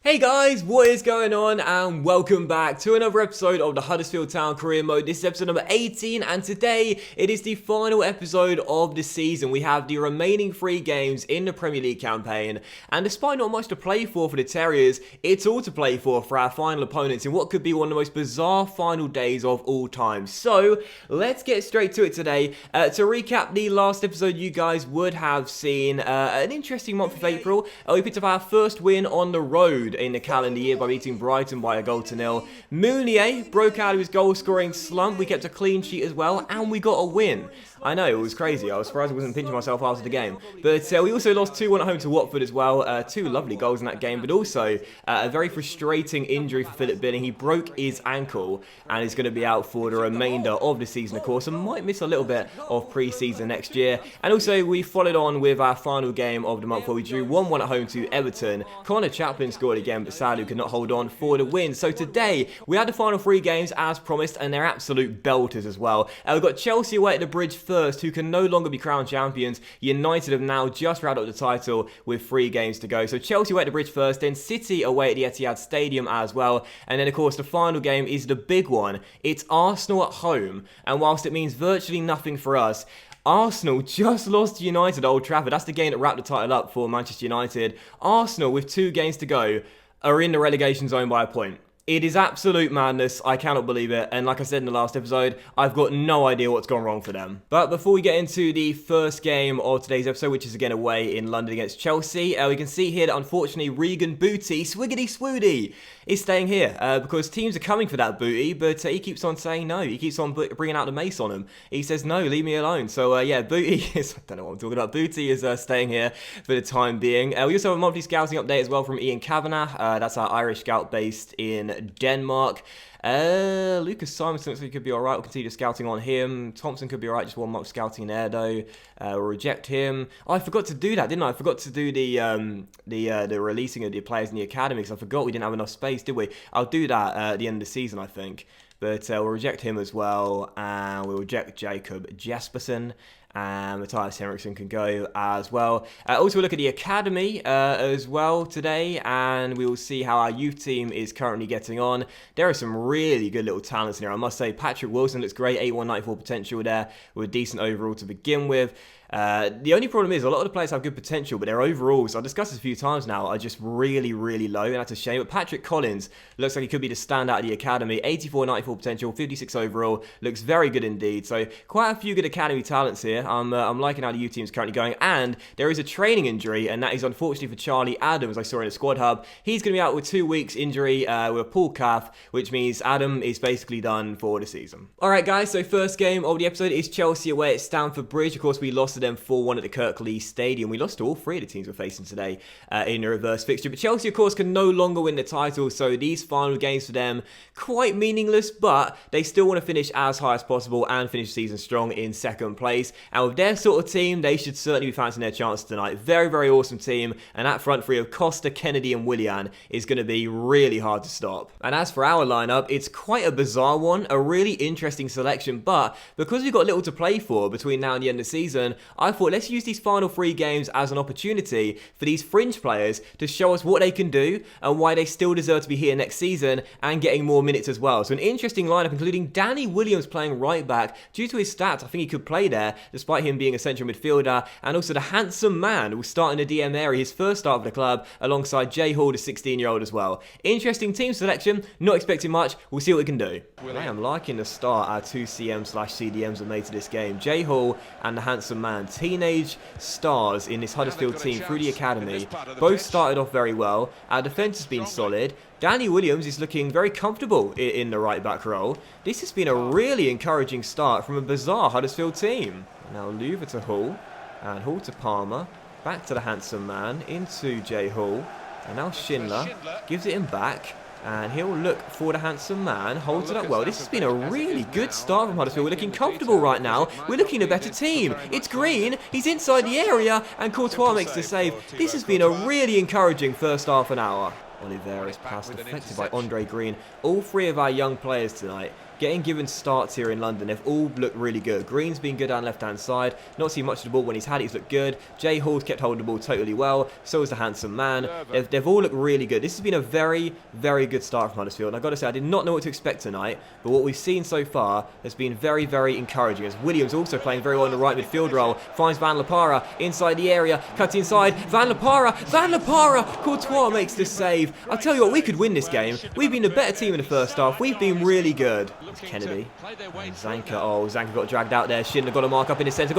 Hey guys, what is going on, and welcome back to another episode of the Huddersfield Town Career Mode. This is episode number 18, and today it is the final episode of the season. We have the remaining 3 games in the Premier League campaign, and despite not much to play for the Terriers, it's all to play for our final opponents in what could be one of the most bizarre final days of all time. So, let's get straight to it today. To recap the last episode, you guys would have seen an interesting month of April. We picked up our first win on the road in the calendar year by beating Brighton by a goal to nil. Meunier broke out of his goal scoring slump. We kept a clean sheet as well, and we got a win. I know, it was crazy. I was surprised I wasn't pinching myself after the game. But we also lost 2-1 at home to Watford as well. 2 lovely goals in that game, but also a very frustrating injury for Philip Billing. He broke his ankle and is going to be out for the remainder of the season, of course, and might miss a little bit of pre-season next year. And also, we followed on with our final game of the month where we drew 1-1 at home to Everton. Connor Chaplin scored again, but sadly could not hold on for the win. So today, we had the final 3 games as promised, and they're absolute belters as well. We've got Chelsea away at the bridge first, who can no longer be crowned champions. United have now just rounded up the title with 3 games to go. So Chelsea away at the bridge first, then City away at the Etihad Stadium as well. And then, of course, the final game is the big one. It's Arsenal at home. And whilst it means virtually nothing for us, Arsenal just lost to United at Old Trafford. That's the game that wrapped the title up for Manchester United. Arsenal, with 2 games to go, are in the relegation zone by a point. It is absolute madness. I cannot believe it. And like I said in the last episode, I've got no idea what's gone wrong for them. But before we get into the first game of today's episode, which is again away in London against Chelsea, we can see here that unfortunately Regan Booty, Swiggity Swoody, is staying here because teams are coming for that booty, but he keeps on saying no. He keeps on bringing out the mace on him. He says, no, leave me alone. So yeah, Booty is, I don't know what I'm talking about. Booty is staying here for the time being. We also have a monthly scouting update as well from Ian Kavanagh. That's our Irish scout based in Denmark. Lucas Simonson looks like he could be alright. We'll continue scouting on him. Thompson could be alright, just 1 month scouting there though. We'll reject him. Oh, I forgot to do that, didn't I? I forgot to do the releasing of the players in the academy, because I forgot we didn't have enough space, did we? I'll do that at the end of the season, I think. But we'll reject him as well, and we'll reject Jacob Jespersen. And Matthias Henriksen can go as well. Also, we'll look at the academy as well today, and we will see how our youth team is currently getting on. There are some really good little talents in here, I must say. Patrick Wilson looks great, 8194 potential there, with a decent overall to begin with. The only problem is a lot of the players have good potential, but their overalls, I've discussed this a few times now, are just really, really low, and that's a shame. But Patrick Collins looks like he could be the standout of the academy. 84, 94 potential, 56 overall, looks very good indeed. So quite a few good academy talents here. I'm liking how the youth team is currently going, and there is a training injury, and that is unfortunately for Charlie Adams. I saw in the squad hub. He's going to be out with 2 weeks injury with a pulled calf, which means Adam is basically done for the season. Alright guys, so first game of the episode is Chelsea away at Stamford Bridge. Of course, we lost to them 4-1 at the Kirklees Stadium. We lost to all 3 of the teams we're facing today in a reverse fixture. But Chelsea, of course, can no longer win the title, so these final games for them, quite meaningless, but they still want to finish as high as possible and finish the season strong in 2nd place. And with their sort of team, they should certainly be fancying their chances tonight. Very, very awesome team, and that front 3 of Costa, Kennedy and Willian is going to be really hard to stop. And as for our lineup, it's quite a bizarre one, a really interesting selection, but because we've got little to play for between now and the end of the season, I thought let's use these final 3 games as an opportunity for these fringe players to show us what they can do and why they still deserve to be here next season and getting more minutes as well. So an interesting lineup including Danny Williams playing right back. Due to his stats, I think he could play there despite him being a central midfielder, and also the handsome man will start in the DM area, his first start for the club, alongside Jay Hall, the 16-year-old as well. Interesting team selection, not expecting much, we'll see what we can do. I am liking the start our 2 CM/CDMs have made to this game. Jay Hall and the handsome man, teenage stars in this Huddersfield team through the academy, both started off very well. Our defence has been solid. Danny Williams is looking very comfortable in the right back role. This has been a really encouraging start from a bizarre Huddersfield team. Now Luva to Hall, and Hall to Palmer, back to the handsome man, into Jay Hall, and now Schindler gives it him back, and he'll look for the handsome man, holds it up well. This has been a really good start from Huddersfield. We're looking comfortable right now. We're looking a better team. It's Green, he's inside the area, and Courtois makes the save. This has been a really encouraging first half an hour. Oliveira's pass deflected by Andre Green. All 3 of our young players tonight getting given starts here in London. They've all looked really good. Green's been good down left-hand side. Not seen much of the ball when he's had it. He's looked good. Jay Hall's kept holding the ball totally well. So is the handsome man. They've all looked really good. This has been a very, very good start from Huddersfield. And I've got to say, I did not know what to expect tonight. But what we've seen so far has been very, very encouraging. As Williams also playing very well in the right midfield role. Finds Van La Parra inside the area. Cuts inside. Van La Parra. Courtois makes the save. I'll tell you what, we could win this game. We've been the better team in the first half. We've been really good. Kennedy. And Zanka. Oh, Zanka got dragged out there. Shouldn't have got a mark up in the centre.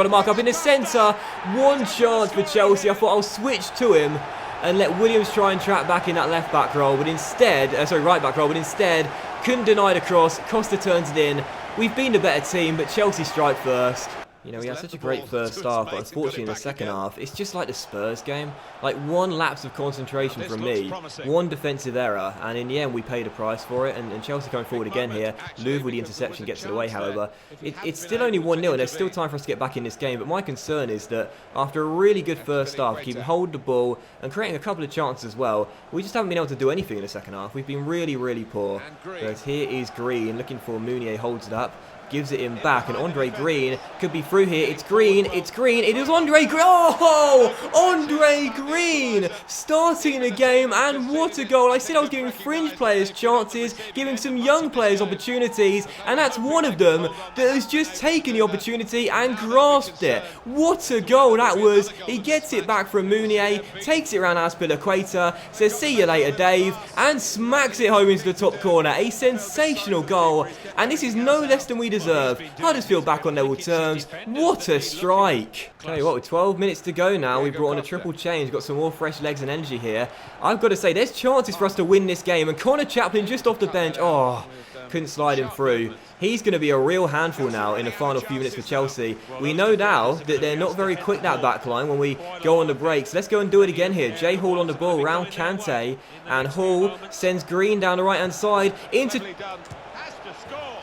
One chance for Chelsea. I thought I'll switch to him and let Williams try and trap back in that left back role. But instead, right back role. But instead, couldn't deny the cross. Costa turns it in. We've been the better team, but Chelsea strike first. You know, we had such a great first half, but unfortunately in the second half, it's just like the Spurs game. Like, one lapse of concentration from me, one defensive error, and in the end we paid a price for it, and Chelsea coming forward again here. Louvre with the interception gets it away, however. It's still only 1-0, and there's still time for us to get back in this game, but my concern is that after a really good first half, keeping hold of the ball and creating a couple of chances as well, we just haven't been able to do anything in the second half. We've been really, really poor. But here is Green, looking for Mounier, holds it up. Gives it in back, and Andre Green could be through here. It's Green, it is Andre Green. Oh, Andre Green starting the game, and what a goal. I said I was giving fringe players chances, giving some young players opportunities, and that's one of them that has just taken the opportunity and grasped it. What a goal that was. He gets it back from Mounier, takes it around Aspilicueta, says see you later Dave, and smacks it home into the top corner. A sensational goal, and this is no less than we deserve. Huddersfield back on level terms. What a strike. Tell you what, with 12 minutes to go now, we've brought on a triple change. Got some more fresh legs and energy here. I've got to say, there's chances for us to win this game. And Connor Chaplin just off the bench. Oh, couldn't slide him through. He's going to be a real handful now in the final few minutes for Chelsea. We know now that they're not very quick, that back line, when we go on the breaks. Let's go and do it again here. Jay Hall on the ball, round Kante. And Hall sends Green down the right-hand side into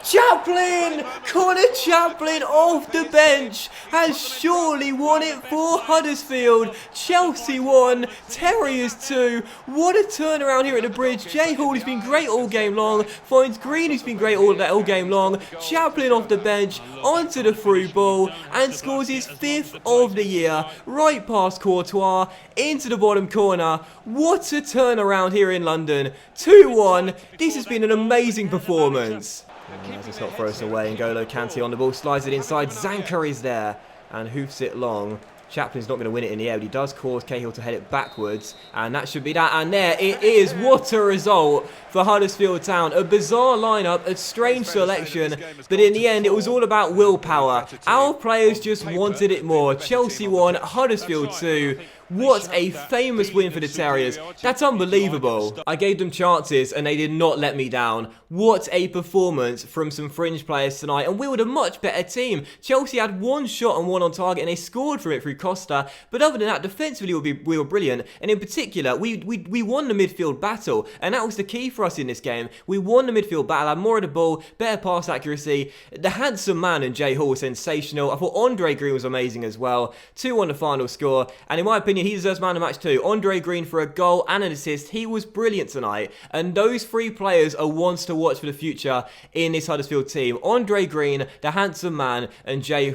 Chaplin! Connor Chaplin off the bench has surely won it for Huddersfield. Chelsea 1, Terriers 2. What a turnaround here at the bridge. Jay Hall has been great all game long. Finds Green, who's been great all game long. Chaplin off the bench, onto the through ball, and scores his 5th of the year. Right past Courtois, into the bottom corner. What a turnaround here in London. 2-1. This has been an amazing performance. Let's not throw us away. N'Golo Kante on the ball, slides it inside. Zanka is there and hoofs it long. Chaplin's not going to win it in the air, but he does cause Cahill to head it backwards, and that should be that. And there it is. What a result for Huddersfield Town. A bizarre lineup, a strange selection, but in the end it was all about willpower. Our players just wanted it more. Chelsea 1, Huddersfield 2. What a famous win for the Terriers. That's unbelievable. I gave them chances and they did not let me down. What a performance from some fringe players tonight. And we were a much better team. Chelsea had one shot and one on target and they scored from it through Costa. But other than that, defensively we were brilliant. And in particular, we won the midfield battle. And that was the key for us in this game. We won the midfield battle, had more of the ball, better pass accuracy. The handsome man in Jay Hall was sensational. I thought Andre Green was amazing as well. 2 on the final score. And in my opinion, he deserves man of the match too. Andre Green for a goal and an assist. He was brilliant tonight. And those 3 players are ones to watch for the future in this Huddersfield team. Andre Green, the handsome man, and Jay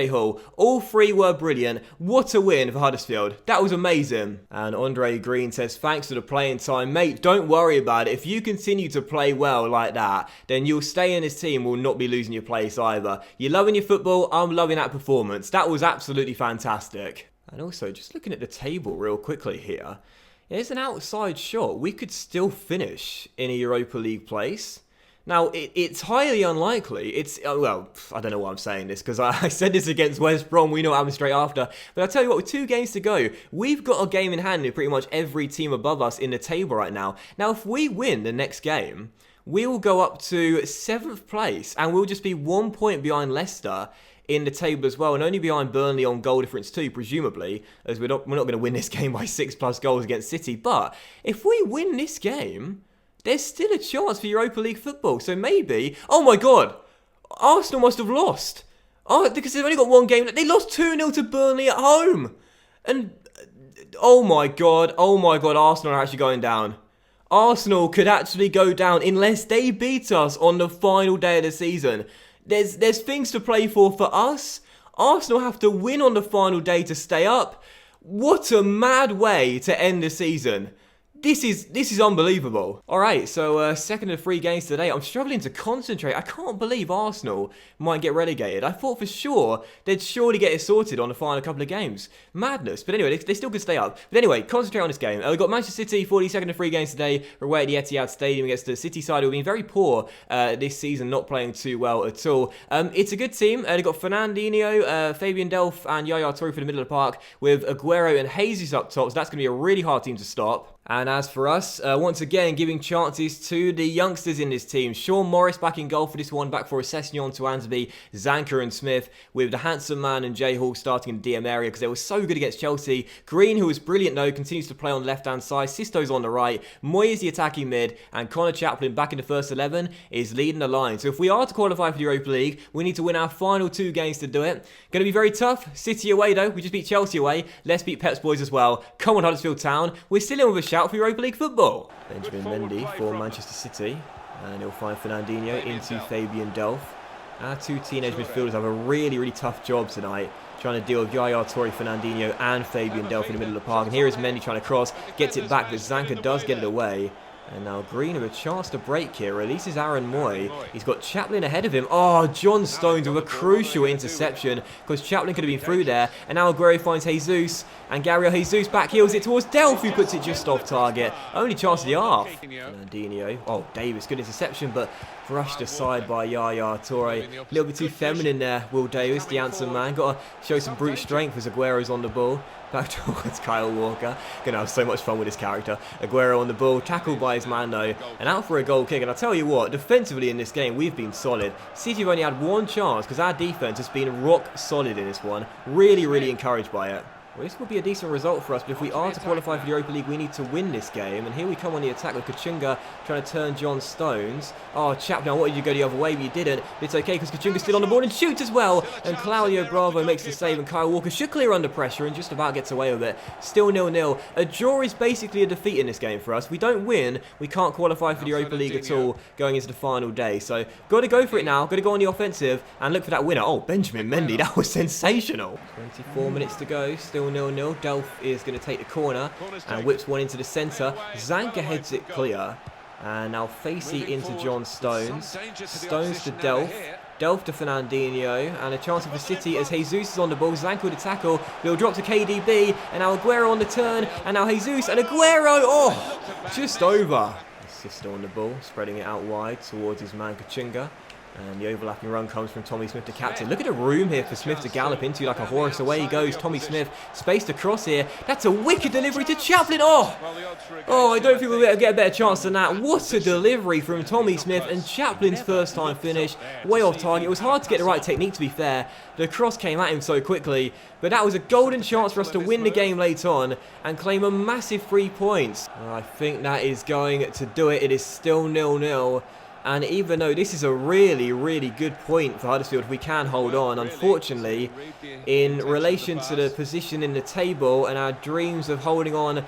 Hall. All 3 were brilliant. What a win for Huddersfield. That was amazing. And Andre Green says, thanks for the playing time. Mate, don't worry about it. If you continue to play well like that, then you'll stay in this team, will not be losing your place either. You're loving your football. I'm loving that performance. That was absolutely fantastic. And also, just looking at the table real quickly here, there's an outside shot. We could still finish in a Europa League place. Now, it's highly unlikely. It's, well, I don't know why I'm saying this, because I said this against West Brom. We know what happened straight after. But I'll tell you what, with 2 games to go, we've got a game in hand with pretty much every team above us in the table right now. Now, if we win the next game, we will go up to 7th place, and we'll just be 1 point behind Leicester in the table as well, and only behind Burnley on goal difference too, presumably, as we're not going to win this game by 6+ goals against City. But if we win this game, there's still a chance for Europa League football. So maybe, oh my God, Arsenal must have lost. Oh, because they've only got 1 game. They lost 2-0 to Burnley at home. And oh my God, Arsenal are actually going down. Arsenal could actually go down unless they beat us on the final day of the season. There's things to play for us. Arsenal have to win on the final day to stay up. What a mad way to end the season. This is unbelievable. Alright, so second of 3 games today. I'm struggling to concentrate. I can't believe Arsenal might get relegated. I thought for sure they'd surely get it sorted on the final couple of games. Madness. But anyway, they still could stay up. But anyway, concentrate on this game. We've got Manchester City for the second of 3 games today. We're away at the Etihad Stadium against the City side who have been very poor this season, not playing too well at all. It's a good team. They've got Fernandinho, Fabian Delph and Yaya Toure for the middle of the park with Aguero and Jesus up top. So that's going to be a really hard team to stop. And as for us, once again, giving chances to the youngsters in this team. Sean Morris back in goal for this one, back for Sessegnon, Tuanzebe, Zanka and Smith, with the handsome man and Jay Hall starting in the DM area because they were so good against Chelsea. Green, who was brilliant though, continues to play on the left-hand side. Sisto's on the right. Moy is the attacking mid, and Connor Chaplin back in the first 11 is leading the line. So if we are to qualify for the Europa League, we need to win our final 2 games to do it. Going to be very tough. City away though. We just beat Chelsea away. Let's beat Pep's boys as well. Come on, Huddersfield Town. We're still in with a shout for Europa League football. Benjamin Mendy for Manchester City, and he'll find Fernandinho into Fabian Delph. Our 2 teenage midfielders have a really tough job tonight, trying to deal with Yaya Toure, Fernandinho and Fabian Delph in the middle of the park. And here is Mendy trying to cross, gets it back, but Zanka does get it away. And now Green with a chance to break here, releases Aaron Moy. He's got Chaplin ahead of him. Oh, John Stones with a crucial interception because Chaplin could have been through there. And now Aguero finds Jesus, and Gabriel Jesus back heels it towards Delph, who puts it just off target. Only chance of the half. Fernandinho. Oh, Davis, good interception, but brushed aside by Yaya Toure. A little bit too feminine there, Will Davis, the handsome man. Got to show some brute strength as Aguero's on the ball. Back towards Kyle Walker. Gonna have so much fun with this character. Aguero on the ball, tackled by his man though, and out for a goal kick. And I'll tell you what, defensively in this game, we've been solid. City have only had 1 chance because our defense has been rock solid in this one. Really encouraged by it. Well, this would be a decent result for us, but if we are to qualify for the Europa League, we need to win this game. And here we come on the attack with Kachunga trying to turn John Stones. Oh, Chaplin, I wanted you to go the other way, but you didn't. But it's okay because Kachunga's still on the board and shoots as well. And Claudio Bravo makes the save, and Kyle Walker should clear under pressure and just about gets away with it. Still 0-0. A draw is basically a defeat in this game for us. If we don't win, we can't qualify for the Europa League at all going into the final day. So, got to go for it now. Got to go on the offensive and look for that winner. Oh, Benjamin Mendy, that was sensational. 24 minutes to go, still 0-0. Delph is going to take the corner and whips one into the centre. Zanka heads it clear. And now Facey into John Stones. Stones to Delph. Delph to Fernandinho. And a chance for City as Jesus is on the ball. Zanka with the tackle. He'll drop to KDB. And now Aguero on the turn. And now Jesus. And Aguero. Oh, just over. Sisto on the ball. Spreading it out wide towards his man Kachunga. And the overlapping run comes from Tommy Smith, the captain. Look at the room here for Smith to gallop into like a horse. Away he goes. Tommy Smith, spaced across here. That's a wicked delivery to Chaplin. Oh, I don't think we'll get a better chance than that. What a delivery from Tommy Smith, and Chaplin's first time finish. Way off target. It was hard to get the right technique, to be fair. The cross came at him so quickly. But that was a golden chance for us to win the game late on and claim a massive 3 points. I think that is going to do it. It is still 0-0. And even though this is a really good point for Huddersfield, if we can hold on, unfortunately, in relation to the position in the table and our dreams of holding on.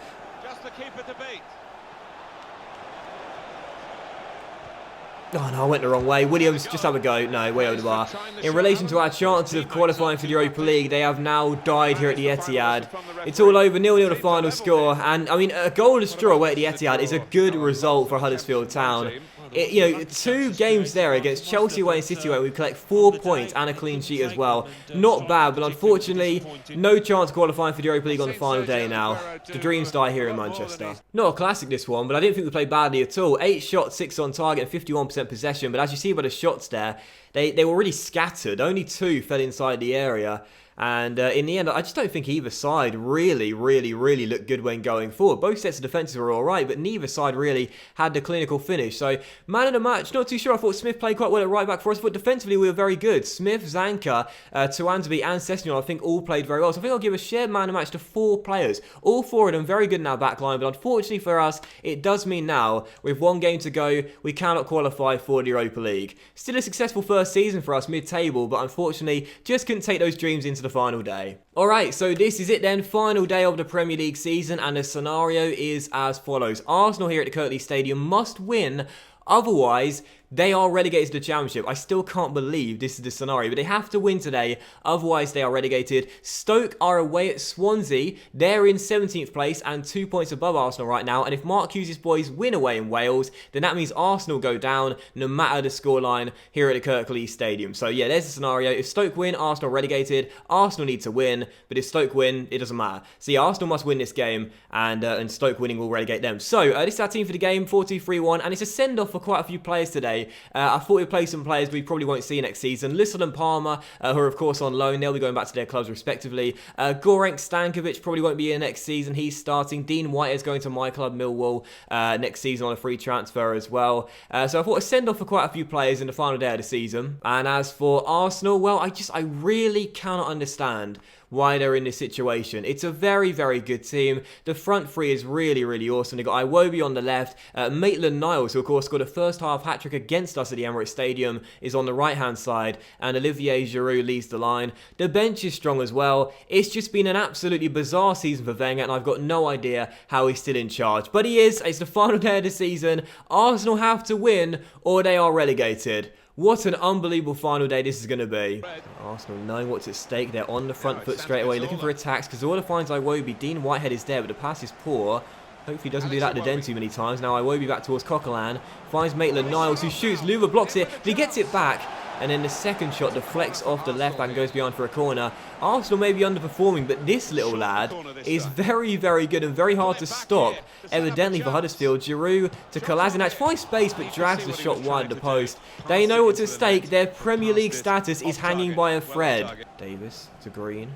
Oh no, I went the wrong way. Williams, just have a go. No, way over the bar. In relation to our chances of qualifying for the Europa League, they have now died here at the Etihad. It's all over, 0-0 the final score. And, I mean, a goalless draw away at the Etihad is a good result for Huddersfield Town. You know, 2 games there against Chelsea away and City away, we collect 4 points and a clean sheet as well. Not bad, but unfortunately, no chance of qualifying for the Europa League on the final day now. The dreams die here in Manchester. Not a classic this one, but I didn't think we played badly at all. 8 shots, 6 on target, and 51% possession. But as you see by the shots there, they were really scattered. Only 2 fell inside the area. And in the end, I just don't think either side really looked good when going forward. Both sets of defences were alright, but neither side really had the clinical finish. So, man of the match, not too sure. I thought Smith played quite well at right back for us, but defensively we were very good. Smith, Zanka, Tuanzebe and Sessegnon, I think all played very well. So I think I'll give a shared man of the match to 4 players. All 4 of them very good in our back line, but unfortunately for us, it does mean now, with 1 game to go, we cannot qualify for the Europa League. Still a successful first season for us mid-table, but unfortunately, just couldn't take those dreams into the the final day. Alright, so this is it then, final day of the Premier League season, and the scenario is as follows. Arsenal here at the Charities Stadium must win, otherwise they are relegated to the Championship. I still can't believe this is the scenario, but they have to win today, otherwise they are relegated. Stoke are away at Swansea. They're in 17th place and 2 points above Arsenal right now, and if Mark Hughes' boys win away in Wales, then that means Arsenal go down no matter the scoreline here at the Kirklees Stadium. So yeah, there's the scenario. If Stoke win, Arsenal relegated. Arsenal need to win, but if Stoke win, it doesn't matter. So yeah, Arsenal must win this game, and Stoke winning will relegate them. So this is our team for the game, 4-2-3-1, and it's a send-off for quite a few players today. I thought we'd play some players we probably won't see next season. Lissel and Palmer, who are of course on loan, they'll be going back to their clubs respectively. Gorank Stankovic probably won't be here next season, he's starting. Dean White is going to my club, Millwall, next season on a free transfer as well. So I thought I'd send off for quite a few players in the final day of the season. And as for Arsenal, well, I really cannot understand why they're in this situation. It's a very, very good team. The front three is really, really awesome. They've got Iwobi on the left. Maitland-Niles, who of course scored a first half hat-trick against us at the Emirates Stadium, is on the right-hand side. And Olivier Giroud leads the line. The bench is strong as well. It's just been an absolutely bizarre season for Wenger, and I've got no idea how he's still in charge. But he is. It's the final day of the season. Arsenal have to win, or they are relegated. What an unbelievable final day this is going to be. Arsenal knowing what's at stake. They're on the front foot straight away, looking for attacks. Cazorla finds Iwobi. Dean Whitehead is there, but the pass is poor. Hopefully he doesn't do that to Den too many times. Now Iwobi back towards Coquelin. Finds Maitland-Niles, who shoots. Luva blocks it, but he gets it back. And then the second shot deflects off the left back and goes behind for a corner. Arsenal may be underperforming, but this little lad is very, very good and very hard to stop. Evidently for Huddersfield, Giroud to Kolasinac, finds space but drags the shot wide of the post. They know what's at stake. Their Premier League status is hanging by a thread. Davis to Green.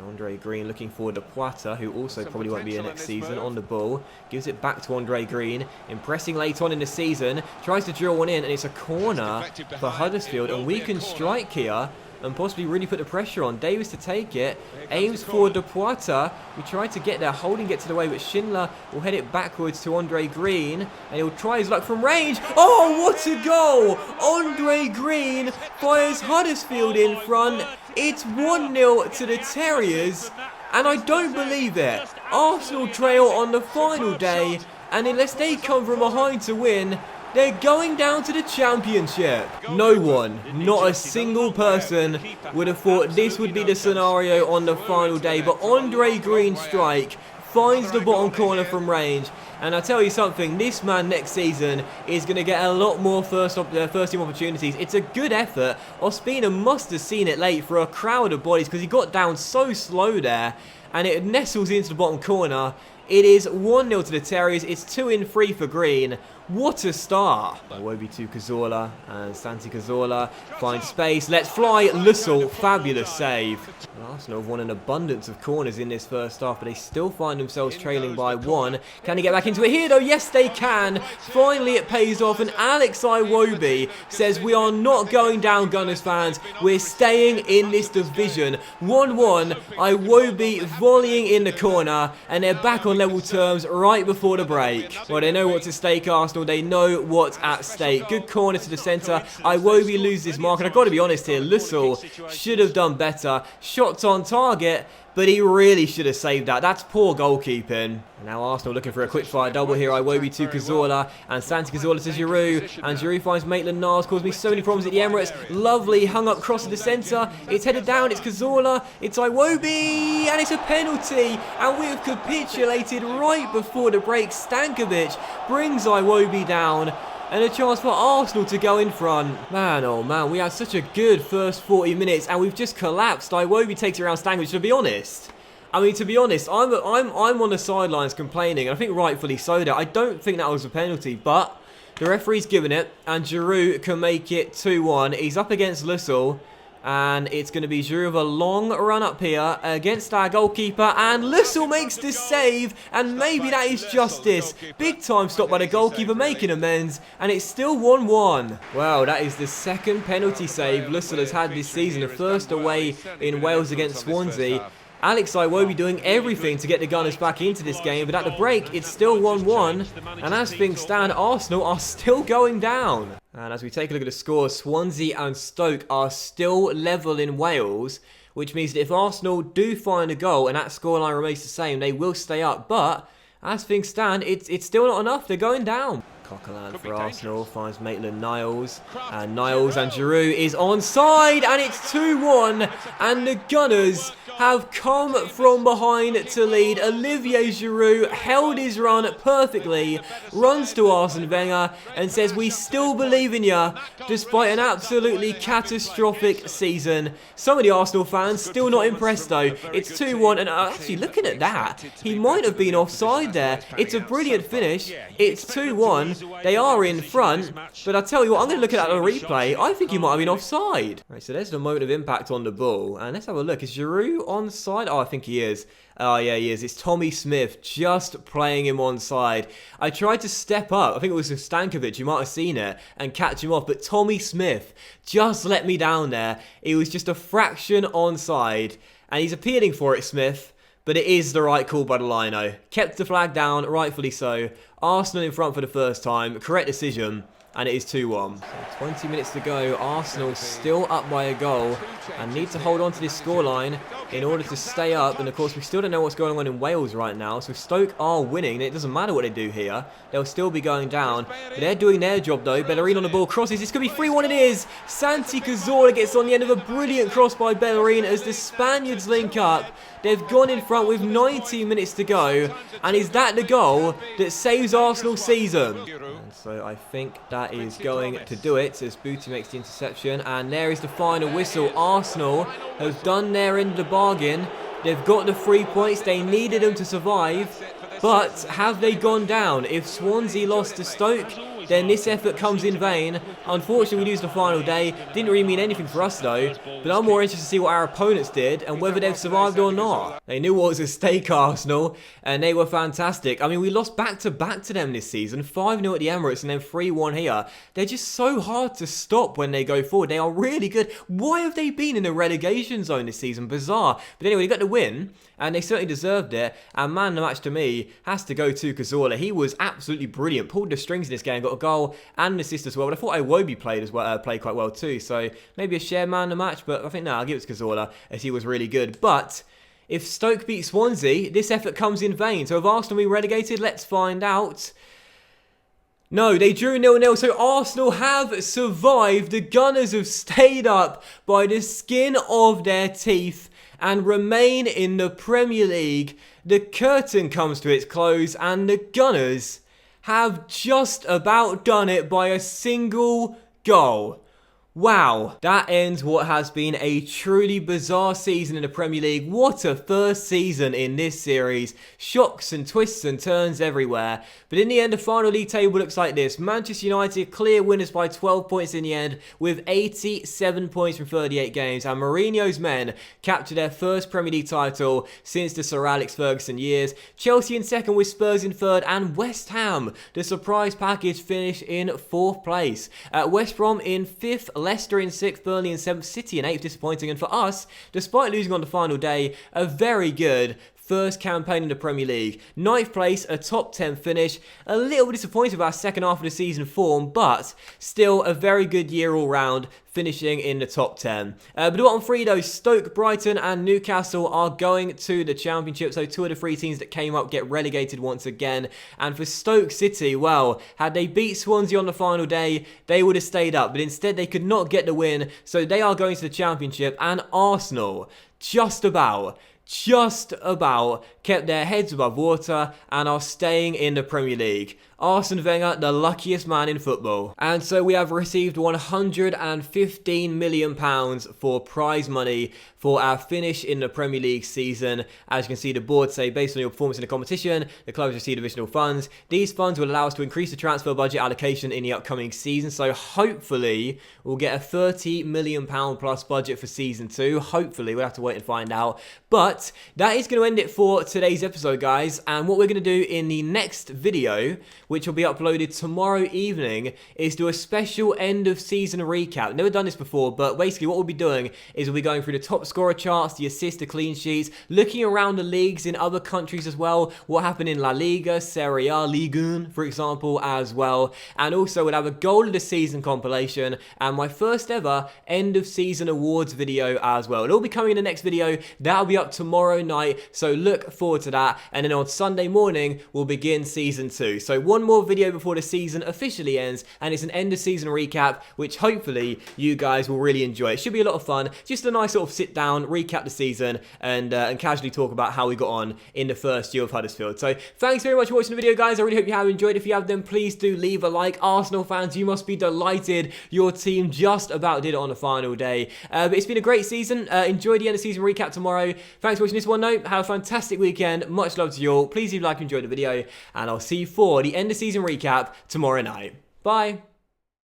Andre Green looking for Poitin, who also probably won't be here next season, on the ball. Gives it back to Andre Green. Impressing late on in the season. Tries to drill one in, and it's a corner for Huddersfield. And we can strike here and possibly really put the pressure on. Davis to take it. Aims for Poitin. We tried to get there. Holding gets it away, but Schindler will head it backwards to Andre Green. And he'll try his luck from range. Oh, what a goal! Andre Green fires Huddersfield in front. It's 1-0 to the Terriers, and I don't believe it. Arsenal trail on the final day, and unless they come from behind to win, they're going down to the Championship. No one, not a single person, would have thought this would be the scenario on the final day, but Andre Green's strike finds the bottom corner from range. And I'll tell you something, this man next season is going to get a lot more first team opportunities. It's a good effort. Ospina must have seen it late for a crowd of bodies because he got down so slow there. And it nestles into the bottom corner. It is 1-0 to the Terriers. It's 2 in 3 for Green. What a start. Iwobi to Cazorla, and Santi Cazorla finds space. Let's fly. Lissel, fabulous save. Arsenal have won an abundance of corners in this first half, but they still find themselves trailing by 1. Can they get back into it here though? Yes, they can. Finally, it pays off, and Alex Iwobi says, we are not going down, Gunners fans. We're staying in this division. 1-1. Iwobi volleying in the corner, and they're back on level terms right before the break. Well, they know what's at stake, Arsenal. They know what's at stake. Good corner to the centre. Iwobi loses his mark, and I've got to be honest here, Lissel should have done better. Shots on target, but he really should have saved that. That's poor goalkeeping. And now Arsenal looking for a quick fire double here. Iwobi to Cazorla, and Santi Cazorla to Giroud, and Giroud finds Maitland-Niles. Caused me so many problems at the Emirates. Lovely hung up cross to the centre. It's headed down. It's Cazorla. It's Iwobi, and it's a penalty. And we have capitulated right before the break. Stankovic brings Iwobi down. And a chance for Arsenal to go in front. Man, oh man, we had such a good first 40 minutes and we've just collapsed. Iwobi takes it around Stankovic, to be honest. I'm on the sidelines complaining, and I think rightfully so there. I don't think that was a penalty, but the referee's given it, and Giroud can make it 2-1. He's up against Lissel. And it's going to be Giroud with a long run up here against our goalkeeper. And Lissel makes this save. And maybe that is justice. Big time stop by the goalkeeper making amends. And it's still 1-1. Wow, that is the second penalty save Lissel has had this season. The first away in Wales against Swansea. Alex Iwobi doing everything to get the Gunners back into this game, but at the break, it's still 1-1, and as things stand, Arsenal are still going down. And as we take a look at the scores, Swansea and Stoke are still level in Wales, which means that if Arsenal do find a goal and that scoreline remains the same, they will stay up. But as things stand, it's still not enough. They're going down. Coquelin for Arsenal finds Maitland-Niles, and Niles and Giroud is onside, and it's 2-1, and the Gunners have come from behind to lead. Olivier Giroud held his run perfectly, runs to Arsene Wenger and says, "We still believe in you, despite an absolutely catastrophic season." Some of the Arsenal fans still not impressed though. It's 2-1, and actually looking at that, he might have been offside there. It's a brilliant finish. It's 2-1. They are in front, but I tell you what, I'm going to look at that on a replay. I think he might have been offside. Right, so there's the moment of impact on the ball, and let's have a look. Is Giroud onside? Oh, I think he is. Oh, yeah, he is. It's Tommy Smith just playing him onside. I tried to step up. I think it was Stankovic. You might have seen it and catch him off, but Tommy Smith just let me down there. It was just a fraction onside, and he's appealing for it, Smith. But it is the right call by the lino. Kept the flag down, rightfully so. Arsenal in front for the first time. Correct decision. And it is 2-1. So 20 minutes to go. Arsenal still up by a goal and need to hold on to this scoreline in order to stay up. And of course, we still don't know what's going on in Wales right now. So Stoke are winning. It doesn't matter what they do here. They'll still be going down. But they're doing their job though. Bellerin on the ball crosses. This could be 3-1. It is. Santi Cazorla gets on the end of a brilliant cross by Bellerin as the Spaniards link up. They've gone in front with 19 minutes to go. And is that the goal that saves Arsenal's season? And so I think that is going to do it as Booty makes the interception. And there is the final whistle. Arsenal have done their end of the bargain. They've got the 3 points. They needed them to survive. But have they gone down? If Swansea lost to Stoke, then this effort comes in vain. Unfortunately, we lose the final day. Didn't really mean anything for us though. But I'm more interested to see what our opponents did and whether they've survived or not. They knew what was at stake, Arsenal, and they were fantastic. I mean, we lost back-to-back to them this season. 5-0 at the Emirates and then 3-1 here. They're just so hard to stop when they go forward. They are really good. Why have they been in the relegation zone this season? Bizarre. But anyway, they got the win, and they certainly deserved it. And man, the match to me has to go to Cazorla. He was absolutely brilliant. Pulled the strings in this game, got a goal and an assist as well. But I thought Iwobi played as well, played quite well too. So maybe a shared man in the match. But I think no, I'll give it to Cazorla as he was really good. But if Stoke beat Swansea, this effort comes in vain. So have Arsenal been relegated? Let's find out. No, they drew 0-0, so Arsenal have survived. The Gunners have stayed up by the skin of their teeth and remain in the Premier League. The curtain comes to its close and the Gunners have just about done it by a single goal. Wow, that ends what has been a truly bizarre season in the Premier League. What a first season in this series. Shocks and twists and turns everywhere. But in the end, the final league table looks like this. Manchester United clear winners by 12 points in the end with 87 points from 38 games. And Mourinho's men captured their first Premier League title since the Sir Alex Ferguson years. Chelsea in second with Spurs in third, and West Ham, the surprise package, finish in 4th place. West Brom in 5th, Leicester in 6th, Burnley in 7th, City in 8th, disappointing. And for us, despite losing on the final day, a very good first campaign in the Premier League. 9th place, a top 10 finish. A little bit disappointed with our second half of the season form, but still a very good year all round, finishing in the top 10. But the bottom 3 though, Stoke, Brighton and Newcastle are going to the Championship. So 2 of the 3 teams that came up get relegated once again. And for Stoke City, well, had they beat Swansea on the final day, they would have stayed up. But instead they could not get the win, so they are going to the Championship. And Arsenal, just about kept their heads above water and are staying in the Premier League. Arsene Wenger, the luckiest man in football. And so we have received £115 million for prize money for our finish in the Premier League season. As you can see, the board say, based on your performance in the competition, the clubs receive additional funds. These funds will allow us to increase the transfer budget allocation in the upcoming season. So hopefully we'll get a £30 million plus budget for season 2. Hopefully, we'll have to wait and find out. But that is going to end it for today's episode, guys. And what we're going to do in the next video, which will be uploaded tomorrow evening, is do a special end of season recap. Never done this before, but basically what we'll be doing is we'll be going through the top scorer charts, the assist, the clean sheets, looking around the leagues in other countries as well, what happened in La Liga, Serie A, Ligue 1, for example, as well. And also we'll have a goal of the season compilation and my first ever end of season awards video as well. It'll all be coming in the next video. That'll be up tomorrow night, so look forward to that. And then on Sunday morning, we'll begin season 2. So one more video before the season officially ends, and it's an end of season recap, which hopefully you guys will really enjoy. It should be a lot of fun. Just a nice sort of sit down, recap the season, and casually talk about how we got on in the first year of Huddersfield. So thanks very much for watching the video, guys. I really hope you have enjoyed. If you have, then please do leave a like. Arsenal fans, you must be delighted. Your team just about did it on the final day. But it's been a great season. Enjoy the end of season recap tomorrow. Thanks for watching this one. Note, have a fantastic weekend. Much love to you all. Please leave a like and enjoy the video, and I'll see you for the end of season recap tomorrow night. Bye.